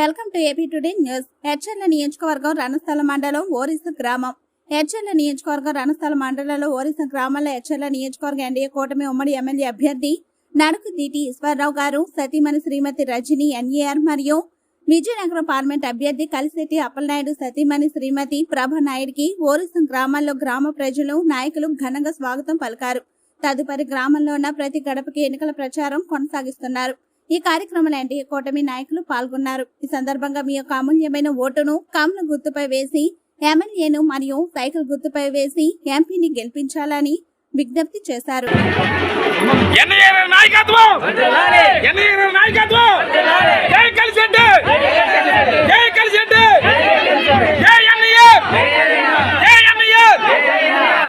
Welcome to AP today news. HL నియోజకవర్గం రణస్థల మండలం ఓరిస గ్రామం. హెచ్ఎల్ నియోజకవర్గం రణస్థల మండలంలో ఓరిస గ్రామంలో హెచ్ఎల్ నియోజకవర్గ ఎన్డీఏ కూటమి ఉమ్మడి ఎమ్మెల్యే అభ్యర్థి నడుకు దీటి ఈశ్వరరావు గారు సతీమణి శ్రీమతి రజని ఎన్ఏఆర్ మరియు విజయనగరం పార్లమెంట్ అభ్యర్థి కలిశెట్టి అప్పలనాయుడు సతీమణి శ్రీమతి ప్రభానాయుడికి ఓరిస గ్రామంలో గ్రామ ప్రజలు నాయకులు ఘనంగా స్వాగతం పలికారు. తదుపరి గ్రామంలో ఉన్న ప్రతి గడపకి ఎన్నికల ప్రచారం కొనసాగిస్తున్నారు. ఈ కార్యక్రమంలో ఎన్డీఏ కూటమి నాయకులు పాల్గొన్నారు. ఈ సందర్భంగా మీ యొక్క అమూల్యమైన ఓటును కమల గుర్తుపై వేసి ఎమ్మెల్యేను మరియు సైకిల్ గుర్తుపై వేసి ఎంపీని గెలిపించాలని విజ్ఞప్తి చేశారు. జై కలిశెట్టి